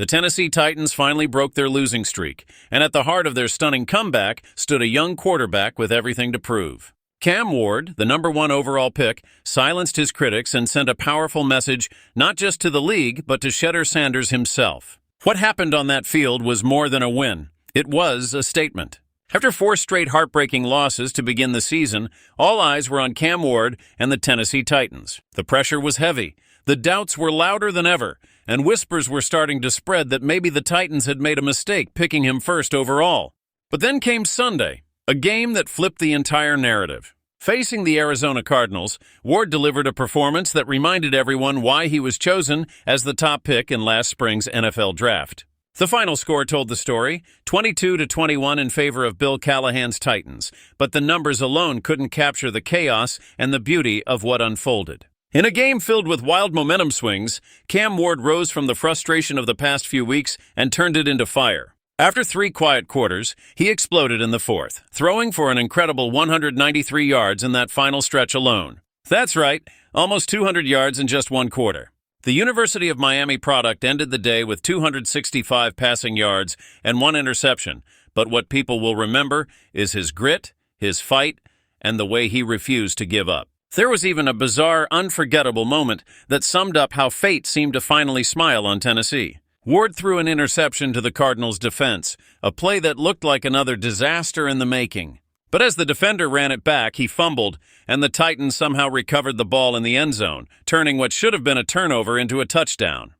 The Tennessee Titans finally broke their losing streak, and at the heart of their stunning comeback stood a young quarterback with everything to prove. Cam Ward, the #1 overall pick, silenced his critics and sent a powerful message not just to the league, but to Shedeur Sanders himself. What happened on that field was more than a win. It was a statement. After 4 straight heartbreaking losses to begin the season, all eyes were on Cam Ward and the Tennessee Titans. The pressure was heavy. The doubts were louder than ever, and whispers were starting to spread that maybe the Titans had made a mistake picking him first overall. But then came Sunday, a game that flipped the entire narrative. Facing the Arizona Cardinals, Ward delivered a performance that reminded everyone why he was chosen as the top pick in last spring's NFL draft. The final score told the story, 22-21 in favor of Bill Callahan's Titans, but the numbers alone couldn't capture the chaos and the beauty of what unfolded. In a game filled with wild momentum swings, Cam Ward rose from the frustration of the past few weeks and turned it into fire. After 3 quiet quarters, he exploded in the 4th, throwing for an incredible 193 yards in that final stretch alone. That's right, almost 200 yards in just 1 quarter. The University of Miami product ended the day with 265 passing yards and 1 interception, but what people will remember is his grit, his fight, and the way he refused to give up. There was even a bizarre, unforgettable moment that summed up how fate seemed to finally smile on Tennessee. Ward threw an interception to the Cardinals' defense, a play that looked like another disaster in the making. But as the defender ran it back, he fumbled, and the Titans somehow recovered the ball in the end zone, turning what should have been a turnover into a touchdown.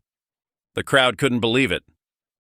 The crowd couldn't believe it.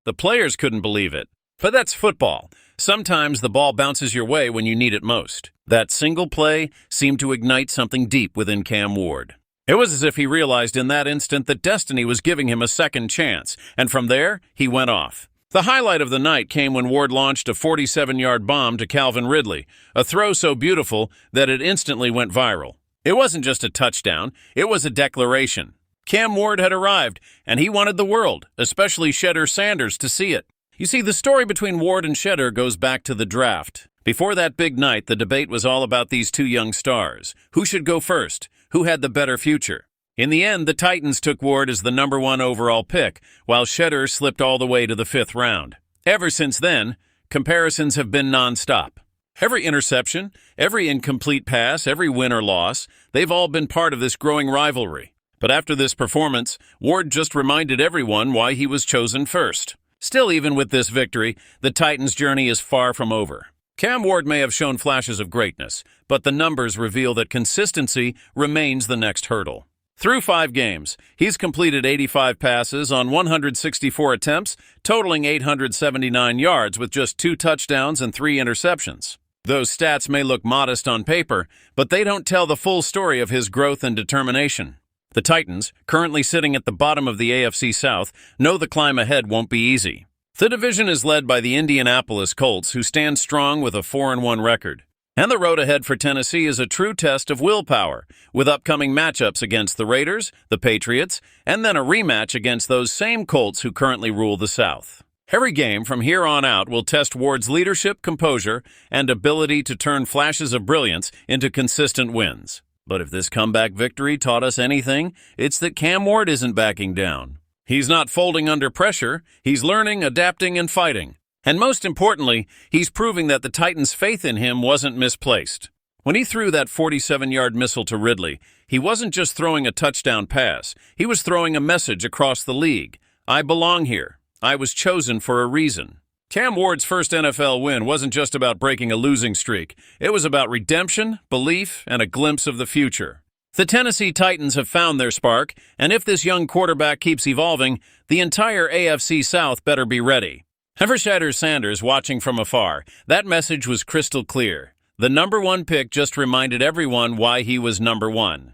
The players couldn't believe it. But that's football. Sometimes the ball bounces your way when you need it most. That single play seemed to ignite something deep within Cam Ward. It was as if he realized in that instant that destiny was giving him a second chance, and from there, he went off. The highlight of the night came when Ward launched a 47-yard bomb to Calvin Ridley, a throw so beautiful that it instantly went viral. It wasn't just a touchdown, it was a declaration. Cam Ward had arrived, and he wanted the world, especially Shedeur Sanders, to see it. You see, the story between Ward and Shedeur goes back to the draft. Before that big night, the debate was all about these 2 young stars. Who should go first? Who had the better future? In the end, the Titans took Ward as the #1 overall pick, while Shedeur slipped all the way to the 5th round. Ever since then, comparisons have been nonstop. Every interception, every incomplete pass, every win or loss, they've all been part of this growing rivalry. But after this performance, Ward just reminded everyone why he was chosen first. Still, even with this victory, the Titans' journey is far from over. Cam Ward may have shown flashes of greatness, but the numbers reveal that consistency remains the next hurdle. Through 5 games, he's completed 85 passes on 164 attempts, totaling 879 yards with just 2 touchdowns and 3 interceptions. Those stats may look modest on paper, but they don't tell the full story of his growth and determination. The Titans, currently sitting at the bottom of the AFC South, know the climb ahead won't be easy. The division is led by the Indianapolis Colts, who stand strong with a 4-1 record. And the road ahead for Tennessee is a true test of willpower, with upcoming matchups against the Raiders, the Patriots, and then a rematch against those same Colts who currently rule the South. Every game from here on out will test Ward's leadership, composure, and ability to turn flashes of brilliance into consistent wins. But if this comeback victory taught us anything, it's that Cam Ward isn't backing down. He's not folding under pressure. He's learning, adapting, and fighting. And most importantly, he's proving that the Titans' faith in him wasn't misplaced. When he threw that 47-yard missile to Ridley, he wasn't just throwing a touchdown pass. He was throwing a message across the league. I belong here. I was chosen for a reason. Cam Ward's first NFL win wasn't just about breaking a losing streak. It was about redemption, belief, and a glimpse of the future. The Tennessee Titans have found their spark, and if this young quarterback keeps evolving, the entire AFC South better be ready. And for Shedeur Sanders, watching from afar, that message was crystal clear. The #1 pick just reminded everyone why he was #1.